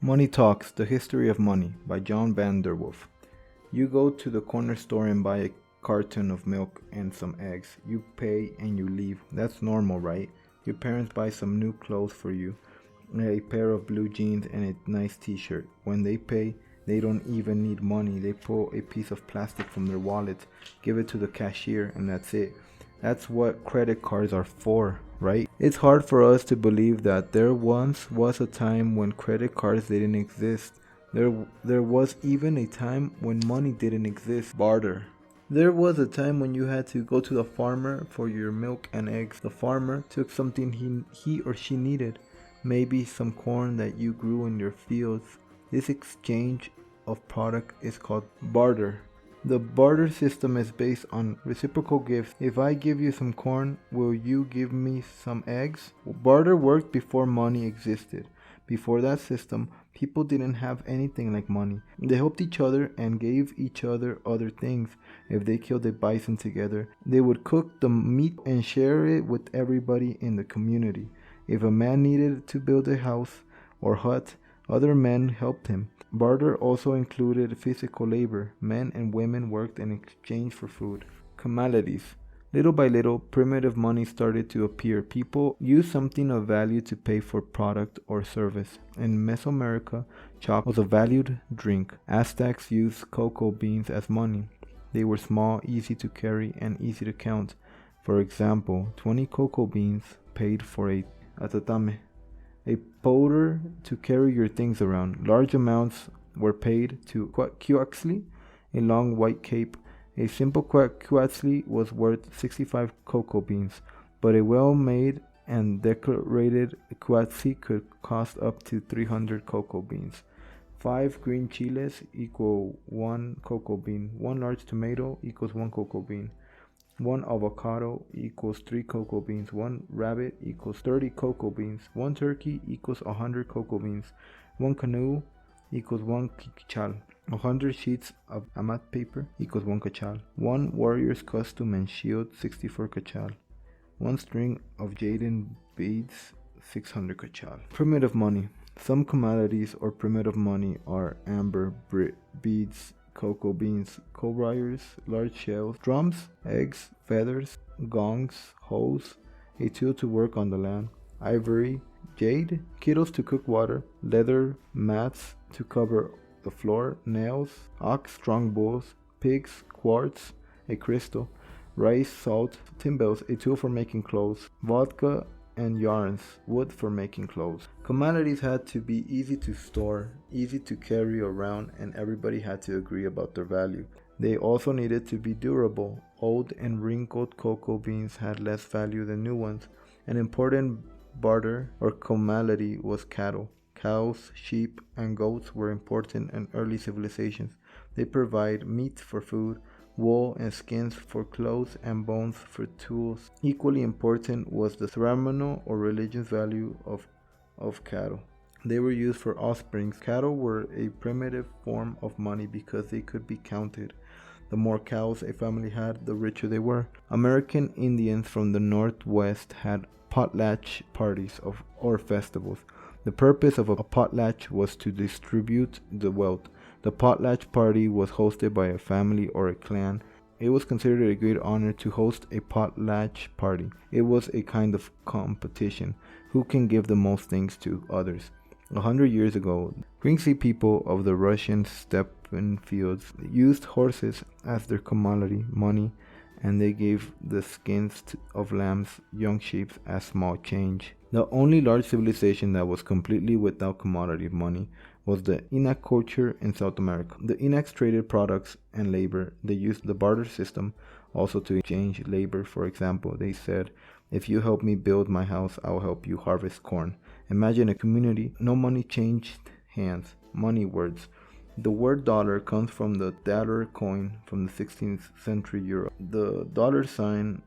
Money Talks, The History of Money by John van der Wolf. You go to the corner store and buy a carton of milk and some eggs. You pay and you leave. That's normal, right? Your parents buy some new clothes for you, a pair of blue jeans and a nice t-shirt. When they pay, they don't even need money. They pull a piece of plastic from their wallet, give it to the cashier, and that's it. That's what credit cards are for, right? It's hard for us to believe that there once was a time when credit cards didn't exist. There was even a time when money didn't exist. Barter. There was a time when you had to go to the farmer for your milk and eggs. The farmer took something he or she needed, maybe some corn that you grew in your fields. This exchange of product is called barter. The barter system is based on reciprocal gifts. If I give you some corn, will you give me some eggs? Barter worked before money existed. Before that system, people didn't have anything like money. They helped each other and gave each other other things. If they killed a bison together, they would cook the meat and share it with everybody in the community. If a man needed to build a house or hut, other men helped him. Barter also included physical labor. Men and women worked in exchange for food. Commodities. Little by little, primitive money started to appear. People used something of value to pay for product or service. In Mesoamerica, chocolate was a valued drink. Aztecs used cocoa beans as money. They were small, easy to carry, and easy to count. For example, 20 cocoa beans paid for a tatame, a powder to carry your things around. Large amounts were paid to quetzalli, a long white cape. A simple quetzalli was worth 65 cocoa beans, but a well-made and decorated quetzalli could cost up to 300 cocoa beans. 5 green chiles equal 1 cocoa bean. 1 large tomato equals 1 cocoa bean. 1 avocado equals 3 cocoa beans. 1 rabbit equals 30 cocoa beans. 1 turkey equals 100 cocoa beans. 1 canoe equals 1 quetzal. 100 sheets of amat paper equals 1 quetzal. 1 warrior's costume and shield, 64 quetzal. 1 string of jaden beads, 600 quetzal. Primitive money. Some commodities or primitive money are amber beads, cocoa beans, cobriars, large shells, drums, eggs, feathers, gongs, hoes, a tool to work on the land, ivory, jade, kettles to cook water, leather mats to cover the floor, nails, ox, strong bulls, pigs, quartz, a crystal, rice, salt, timbales, a tool for making clothes, vodka and yarns, wood for making clothes. Commodities had to be easy to store, easy to carry around, and everybody had to agree about their value. They also needed to be durable. Old and wrinkled cocoa beans had less value than new ones. An important barter or commodity was cattle. Cows, sheep, and goats were important in early civilizations. They provide meat for food, wool and skins for clothes, and bones for tools. Equally important was the ceremonial or religious value of cattle. They were used for offsprings. Cattle were a primitive form of money because they could be counted. The more cows a family had, the richer they were. American Indians from the Northwest had potlatch parties or festivals. The purpose of a potlatch was to distribute the wealth. The potlatch party was hosted by a family or a clan. It was considered a great honor to host a potlatch party. It was a kind of competition. Who can give the most things to others? 100 years ago, Gringsea people of the Russian steppe fields used horses as their commodity, money, and they gave the skins of lambs, young sheep as small change. The only large civilization that was completely without commodity money was the Inca culture in South America. The Inca's traded products and labor. They used the barter system also to exchange labor. For example, they said, if you help me build my house, I'll help you harvest corn. Imagine a community, no money changed hands, money words. The word dollar comes from the daler coin from the 16th century Europe. The dollar sign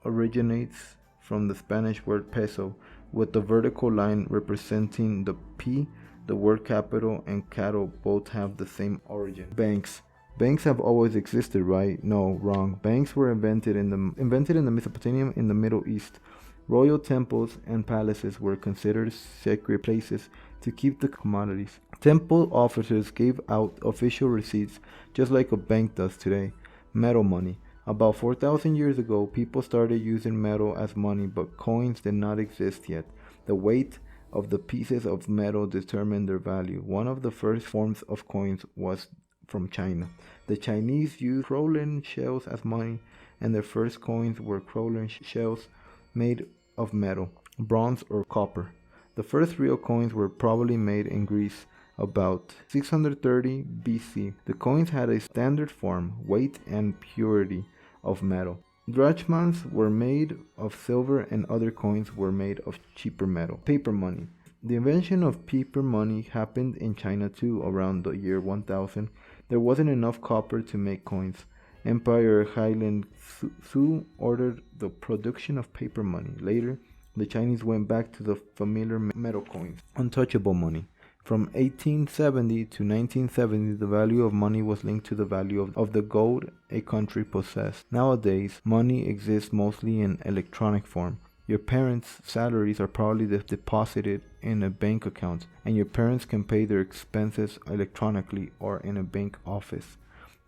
originates from the Spanish word peso, with the vertical line representing the P. The word capital and cattle both have the same origin. Banks. Banks have always existed, right? No, wrong. Banks were invented in the Mesopotamia in the Middle East. Royal temples and palaces were considered sacred places. to keep the commodities. Temple officers gave out official receipts just like a bank does today. Metal money. About 4,000 years ago, people started using metal as money, but coins did not exist yet. The weight of the pieces of metal determined their value. One of the first forms of coins was from China. The Chinese used crocodile shells as money, and their first coins were crocodile shells made of metal, bronze or copper. The first real coins were probably made in Greece about 630 BC. The coins had a standard form, weight, and purity of metal. Drachmas were made of silver and other coins were made of cheaper metal. Paper money. The invention of paper money happened in China too around the year 1000. There wasn't enough copper to make coins. Emperor Haile Selassie ordered the production of paper money. Later, the Chinese went back to the familiar metal coins. Untouchable money. From 1870 to 1970, the value of money was linked to the value of the gold a country possessed. Nowadays, money exists mostly in electronic form. Your parents' salaries are probably deposited in a bank account, and your parents can pay their expenses electronically or in a bank office.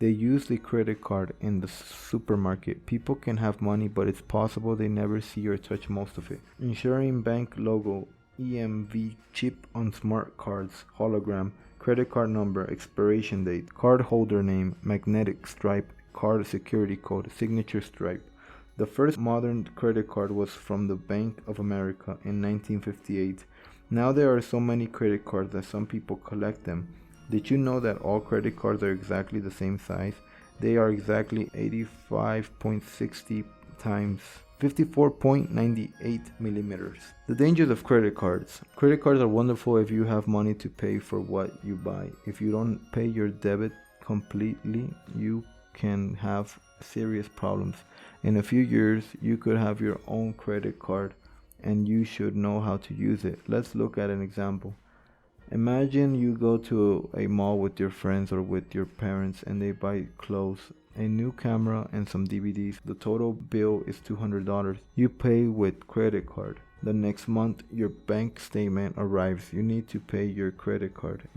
They use the credit card in the supermarket. People can have money, but it's possible they never see or touch most of it. Ensuring bank logo, EMV chip on smart cards, hologram, credit card number, expiration date, card holder name, magnetic stripe, card security code, signature stripe. The first modern credit card was from the Bank of America in 1958. Now there are so many credit cards that some people collect them. Did you know that all credit cards are exactly the same size? They are exactly 85.60 times 54.98 millimeters. The dangers of credit cards. Credit cards are wonderful if you have money to pay for what you buy. If you don't pay your debit completely, you can have serious problems. In a few years, you could have your own credit card and you should know how to use it. Let's look at an example. Imagine you go to a mall with your friends or with your parents and they buy clothes, a new camera and some DVDs. The total bill is $200. You pay with credit card. The next month your bank statement arrives. You need to pay your credit card.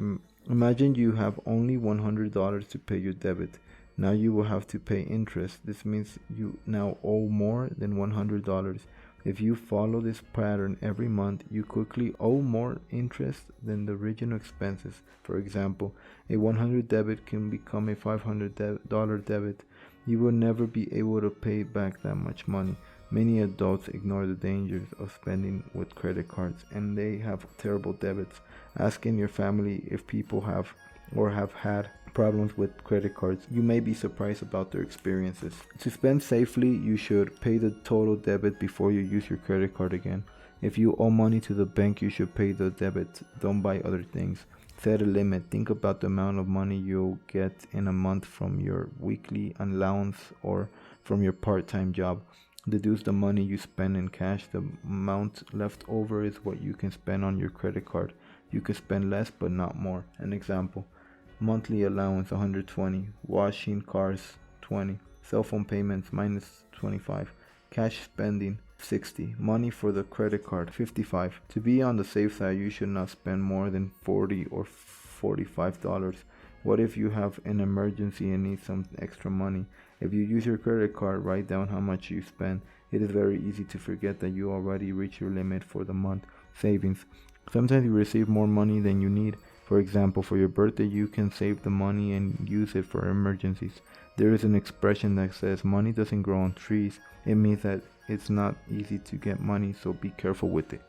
Imagine you have only $100 to pay your debit. Now you will have to pay interest. This means you now owe more than $100. If you follow this pattern every month, you quickly owe more interest than the original expenses. For example, a 100 debit can become a $500 debit. You will never be able to pay back that much money. Many adults ignore the dangers of spending with credit cards and they have terrible debits. Ask in your family if people have or have had problems with credit cards. You may be surprised about their experiences. To spend safely, you should pay the total debit before you use your credit card again. If you owe money to the bank, you should pay the debit. Don't buy other things. Set a limit. Think about the amount of money you'll get in a month from your weekly allowance or from your part-time job. Deduce the money you spend in cash. The amount left over is what you can spend on your credit card. You can spend less but not more. An example. Monthly allowance $120, washing cars $20, cell phone payments minus $25, cash spending $60, money for the credit card $55. To be on the safe side, you should not spend more than $40 or $45. What if you have an emergency and need some extra money? If you use your credit card, write down how much you spend. It is very easy to forget that you already reached your limit for the month. Savings. Sometimes you receive more money than you need. For example, for your birthday, you can save the money and use it for emergencies. There is an expression that says money doesn't grow on trees. It means that it's not easy to get money, so be careful with it.